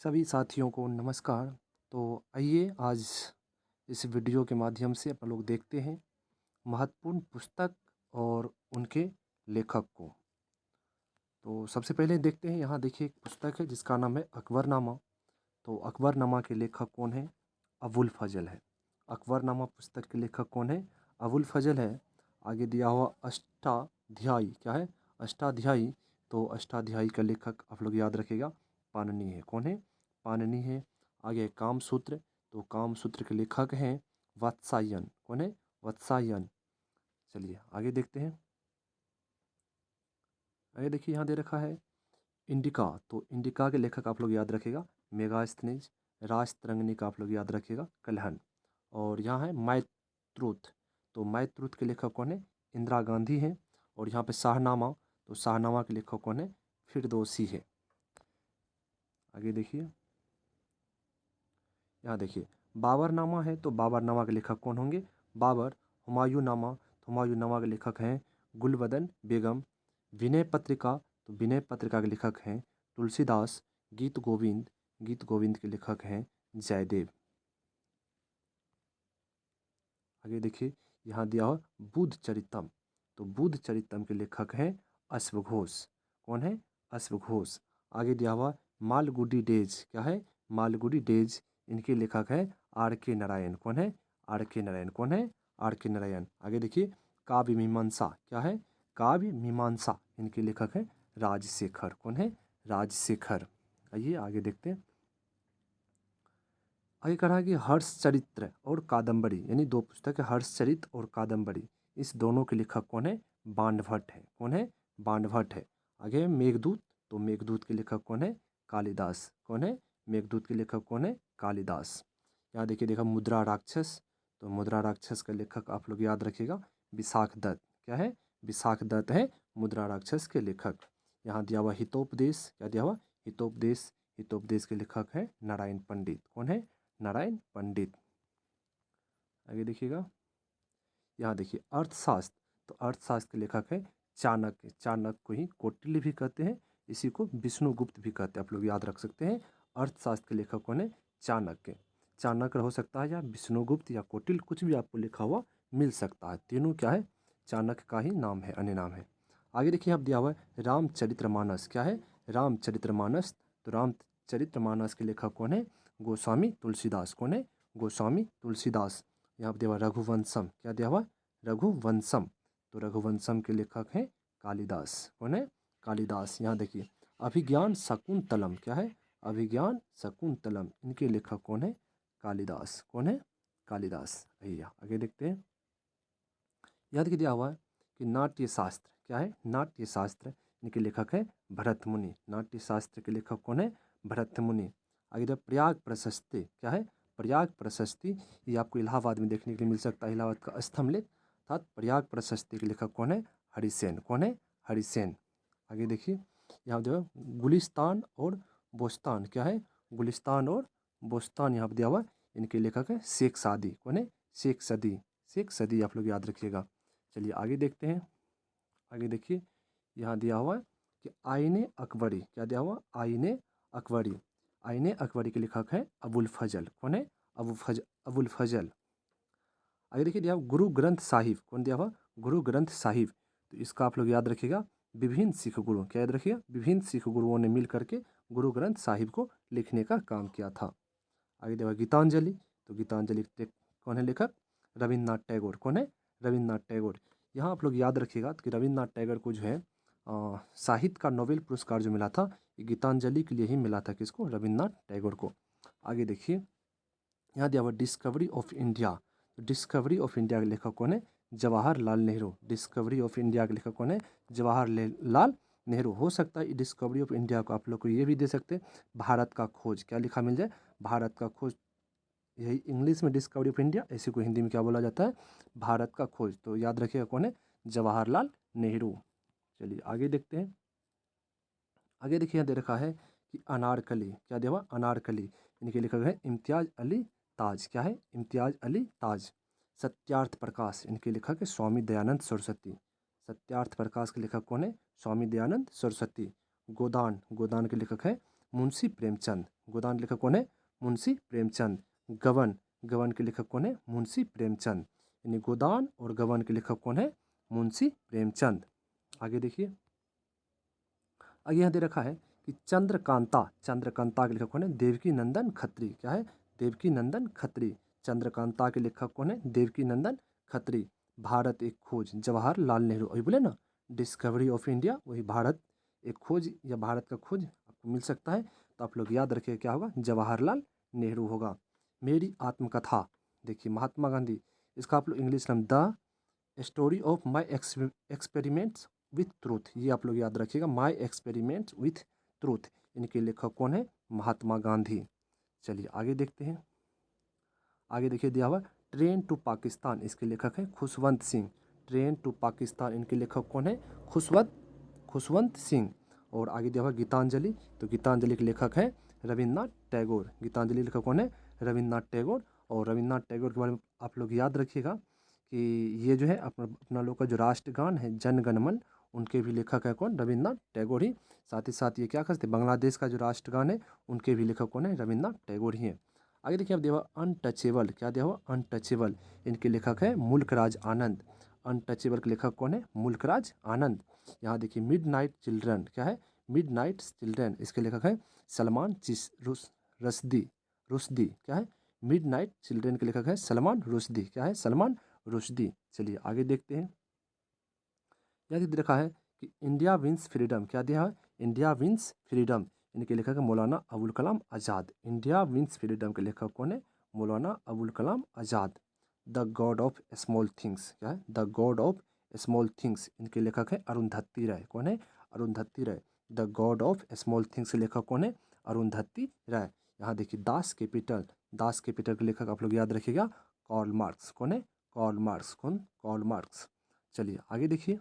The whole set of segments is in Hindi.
सभी साथियों को नमस्कार। तो आइए आज इस वीडियो के माध्यम से अपन लोग देखते हैं महत्वपूर्ण पुस्तक और उनके लेखक को। तो सबसे पहले देखते हैं, यहाँ देखिए एक पुस्तक है जिसका नाम है अकबरनामा। तो अकबरनामा के लेखक कौन है? अबुल फजल है। अकबरनामा पुस्तक के लेखक कौन है? अबुल फजल है। आगे दिया हुआ अष्टाध्यायी क्या है? अष्टाध्यायी। तो अष्टाध्यायी का लेखक आप लोग याद रखिएगा पाणिनि है। कौन है? पाणिनि है। आगे कामसूत्र। तो कामसूत्र के लेखक हैं वात्स्यायन। कौन है? वात्स्यायन। चलिए आगे देखते हैं। आगे देखिए यहाँ दे रखा है इंडिका। तो इंडिका के लेखक आप लोग याद रखिएगा मेगास्थनीज। राजतरंगिणी का आप लोग याद रखिएगा कल्हन। और यहाँ है मायत्रुत। तो मायत्रुत के लेखक कौन है? इंदिरा गांधी हैं। और यहाँ पे शाहनामा। तो शाहनामा के लेखक कौन है? फिरदौसी है। आगे देखिए, यहाँ देखिए बाबरनामा है। तो बाबरनामा के लेखक कौन होंगे? बाबर। हुमायूंनामा। तो हुमायूंनामा के लेखक हैं गुलबदन बेगम। विनय पत्रिका। तो विनय पत्रिका के लेखक हैं तुलसीदास। गीत गोविंद। गीत गोविंद के लेखक हैं जयदेव। आगे देखिए यहाँ दिया हुआ बुद्ध चरितम। तो बुद्ध चरितम के लेखक हैं अश्वघोष। कौन है? अश्वघोष। आगे दिया हुआ मालगुडी डेज। क्या है? मालगुडी डेज। इनके लेखक हैं आर के नारायण। कौन है? आर के नारायण। कौन है? आर के नारायण। आगे देखिए काव्य मीमांसा। क्या है? काव्य मीमांसा। इनके लेखक हैं राजशेखर। कौन है? राजशेखर। आइए आगे देखते हैं। आगे कहा है कि हर्षचरित्र और कादम्बरी, यानी दो पुस्तक है हर्षचरित और कादम्बरी। इस दोनों के लेखक कौन है? बाणभट्ट है। कौन है? बाणभट्ट है। आगे है मेघदूत। तो मेघदूत के लेखक कौन है? कालिदास। कौन है? मेघदूत के लेखक कौन है? कालिदास। यहाँ देखिए देखा मुद्रा राक्षस। तो मुद्रा राक्षस का लेखक आप लोग याद रखिएगा विशाख दत्त। क्या है? विशाख दत्त है मुद्रा राक्षस के लेखक। यहाँ दिया हुआ हितोपदेश। क्या दिया हुआ? हितोपदेश। हितोपदेश के लेखक हैं नारायण पंडित। कौन है? नारायण पंडित। आगे देखिएगा, यहाँ देखिए अर्थशास्त्र। तो अर्थशास्त्र के लेखक है चाणक्य। चाणक्य को ही कौटिल्य भी कहते हैं, इसी को विष्णुगुप्त भी कहते हैं। आप लोग याद रख सकते हैं अर्थशास्त्र के लेखक कौन है? चाणक्य। चाणक्य हो सकता है या विष्णुगुप्त या कौटिल्य, कुछ भी आपको लिखा हुआ मिल सकता है। तीनों क्या है? चाणक्य का ही नाम है, अन्य नाम है। आगे देखिए अब दिया हुआ है रामचरितमानस। क्या है? रामचरितमानस। तो रामचरितमानस के लेखक कौन है? गोस्वामी तुलसीदास। कौन है? गोस्वामी तुलसीदास। यहाँ पर दिया हुआ रघुवंशम। क्या दिया हुआ? रघुवंशम। तो रघुवंशम के लेखक हैं कालिदास। कौन है? कालिदास। यहाँ देखिए अभिज्ञान शकुंतलम। क्या है? अभिज्ञान शकुंतलम। इनके लेखक कौन है? कालिदास। कौन है? कालिदास। भैया आगे देखते हैं। यहाँ देखिए दिया हुआ है कि नाट्य शास्त्र। क्या है? नाट्य शास्त्र। इनके लेखक है भरत मुनि। नाट्य शास्त्र के लेखक कौन है? भरत मुनि। आगे दिया प्रयाग प्रशस्ति। क्या है? प्रयाग प्रशस्ति। ये आपको इलाहाबाद में देखने के लिए मिल सकता है, इलाहाबाद का स्तंभ अर्थात प्रयाग प्रशस्ति के लेखक कौन है? हरिसेन। कौन है? हरिसेन। आगे देखिए यहाँ जो है गुलिस्तान और बोस्तान। क्या है? गुलिस्तान और बोस्तान यहाँ पर दिया हुआ। इनके लेखक है शेख सादी। कौन है? शेख सदी। शेख सदी आप लोग याद रखिएगा। चलिए आगे देखते हैं। आगे देखिए यहाँ दिया हुआ है कि आईने अकबरी। क्या दिया हुआ? आईने अकबरी। आईने अकबरी के लेखक है अबुल फजल। कौन है? अबुल फजल। आगे देखिए दिया हुआ गुरु ग्रंथ साहिब। कौन दिया हुआ? गुरु ग्रंथ साहिब। तो इसका आप लोग याद रखिएगा विभिन्न सिख गुरु। क्या याद रखिएगा? विभिन्न सिख गुरुओं ने मिल करके गुरु ग्रंथ साहिब को लिखने का काम किया था। आगे दिया हुआ गीतांजलि। तो गीतांजलि कौन है लेखक? रविन्द्रनाथ टैगोर। कौन है? रविन्द्रनाथ टैगोर। यहाँ आप लोग याद रखिएगा कि रविन्द्रनाथ टैगोर को जो है साहित्य का नोबेल पुरस्कार जो मिला था ये गीतांजलि के लिए ही मिला था। किसको? रविन्द्रनाथ टैगोर को। आगे देखिए यहाँ दिया हुआ discovery of India. Discovery of India के लेखक कौन है? Jawaharlal Nehru. Discovery of India के लेखक कौन है? जवाहरलाल नेहरू। हो सकता है डिस्कवरी ऑफ इंडिया को आप लोग को ये भी दे सकते हैं भारत का खोज। क्या लिखा मिल जाए? भारत का खोज। यही इंग्लिश में डिस्कवरी ऑफ इंडिया, ऐसे को हिंदी में क्या बोला जाता है? भारत का खोज। तो याद रखिएगा कौन है? जवाहरलाल नेहरू। चलिए आगे देखते हैं। आगे देखिए यहाँ दे रखा है कि अनारकली। क्या दिया हुआ? अनारकली। इनके लेखक हैं इम्तियाज अली ताज। क्या है? इम्तियाज अली ताज। सत्यार्थ प्रकाश। इनके लेखक है स्वामी दयानंद सरस्वती। सत्यार्थ प्रकाश के लेखक कौन है? स्वामी दयानंद सरस्वती। गोदान। गोदान के लेखक है मुंशी प्रेमचंद। गोदान के लेखक कौन है? मुंशी प्रेमचंद। गबन, गबन के लेखक कौन है? मुंशी प्रेमचंद। यानी गोदान और गबन के लेखक कौन है? मुंशी प्रेमचंद। आगे देखिए, आगे यहाँ दे रखा है कि चंद्रकांता, चंद्रकांता के लेखक कौन है? देवकी नंदन खत्री। क्या है? देवकी नंदन खत्री। चंद्रकांता के लेखक कौन है? देवकी नंदन खत्री। भारत एक खोज, जवाहरलाल नेहरू। अभी बोले ना, डिस्कवरी ऑफ इंडिया, वही भारत एक खोज या भारत का खोज आपको मिल सकता है। तो आप लोग याद रखिए क्या होगा? जवाहरलाल नेहरू होगा। मेरी आत्मकथा, देखिए महात्मा गांधी, इसका आप लोग इंग्लिश नाम the story of my experiments with truth, ये आप लोग याद रखिएगा, माई एक्सपेरिमेंट्स विथ ट्रूथ। इनके लेखक कौन है? महात्मा गांधी। चलिए आगे देखते हैं। आगे देखिए दिया हुआ ट्रेन टू पाकिस्तान, इसके लेखक हैं खुशवंत सिंह। ट्रेन टू पाकिस्तान, इनके लेखक कौन है? खुशवंत सिंह। और आगे दिया हुआ गीतांजलि, तो गीतांजलि के लेखक हैं रविन्द्रनाथ टैगोर। गीतांजलि लेखक कौन है? रविन्द्रनाथ टैगोर। और रविन्द्रनाथ टैगोर के बारे में आप लोग याद रखिएगा कि ये जो है अपना लोग का जो राष्ट्रगान है जन गण मन, उनके भी लेखक है कौन? रविन्द्रनाथ टैगोर ही। साथ ही साथ ये क्या करते हैं? बांग्लादेश का जो राष्ट्रगान है उनके भी लेखक कौन है? रविन्द्रनाथ टैगोर ही हैं। आगे देखिए, अब दिया हुआ अनटचेबल, क्या दिया हुआ? अनटचेबल, इनके लेखक है मुल्कराज आनंद। अनटचेबल के लेखक कौन है? मुल्कराज आनंद। यहाँ देखिए मिडनाइट चिल्ड्रन, क्या है? मिडनाइट चिल्ड्रन, इसके लेखक है सलमान रुश्दी। क्या है? मिडनाइट चिल्ड्रन के लेखक है सलमान रुश्दी। क्या है? सलमान रुश्दी। चलिए आगे देखते हैं। यहाँ दे रखा है कि इंडिया विंस फ्रीडम, क्या दिया है? इंडिया विंस फ्रीडम, इनके लेखक है Maulana Abul Kalam Azad. India wins freedom के लेखक कौन है? Maulana Abul Kalam Azad. The God of small things, क्या है? The God of small things, इनके लेखक है अरुंधति राय। कौन है? Arundhati Roy. The God of small things के लेखक कौन है? अरुंधति राय। यहाँ देखिए दास कैपिटल, दास कैपिटल के लेखक आप लोग याद रखिएगा कार्ल मार्क्स। कौन है? Karl Marx. कौन? Karl Marx. चलिए आगे देखिए,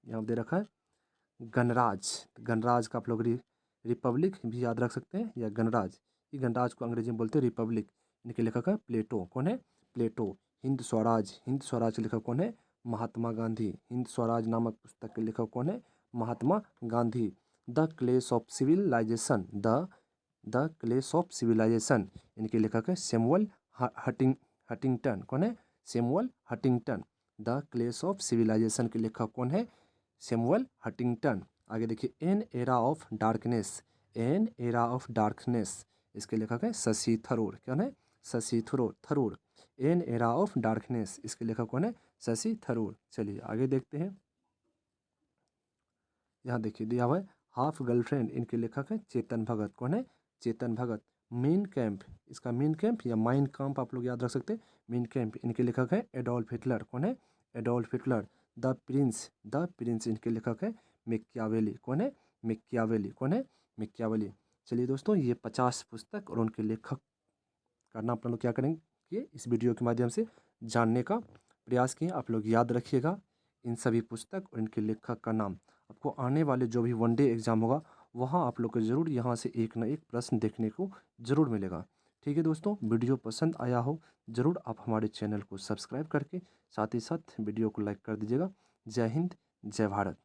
यहाँ दे रखा है गणराज। गणराज का आप लोग रिपब्लिक भी याद रख सकते हैं या गणराज, ये गणराज को अंग्रेजी में बोलते हैं रिपब्लिक। इनके लेखक है प्लेटो। कौन है? प्लेटो। हिंद स्वराज, हिंद स्वराज के लेखक कौन है? महात्मा गांधी। हिंद स्वराज नामक पुस्तक के लेखक कौन है? महात्मा गांधी। द क्लेश ऑफ सिविलाइजेशन, द क्लेश ऑफ सिविलाइजेशन, इनके लेखक है सैमुअल हटिंगटन। कौन है? Samuel Huntington. द क्लेश ऑफ सिविलाइजेशन के लेखक कौन है? Samuel Huntington. आगे देखिए an era of darkness, an era of darkness, इसके लेखक है शशि थरूर। क्या है? Shashi Tharoor. An era of darkness, इसके लेखक कौन है? शशि थरूर। चलिए आगे देखते हैं। यहाँ देखिए दिया हुआ है हाफ गर्लफ्रेंड, इनके लेखक है चेतन भगत। कौन है? चेतन भगत। मेन कैंप, इसका मेन कैंप या माइन कैंप आप लोग याद रख सकते हैं। मेन कैंप, इनके लेखक है एडोल्फ हिटलर। कौन है? Adolf Hitler. द प्रिंस, इनके लेखक है मैकियावेली। कौन है? मैकियावेली। कौन है? मैकियावेली। चलिए दोस्तों, ये 50 पुस्तक और उनके लेखक का नाम आप लोग क्या करेंगे, इस वीडियो के माध्यम से जानने का प्रयास किए। आप लोग याद रखिएगा इन सभी पुस्तक और इनके लेखक का नाम। आपको आने वाले जो भी वनडे एग्ज़ाम होगा वहाँ आप लोग को ज़रूर यहाँ से एक ना एक प्रश्न देखने को ज़रूर मिलेगा। ठीक है दोस्तों, वीडियो पसंद आया हो ज़रूर आप हमारे चैनल को सब्सक्राइब करके साथ ही साथ वीडियो को लाइक कर दीजिएगा। जय हिंद, जय भारत।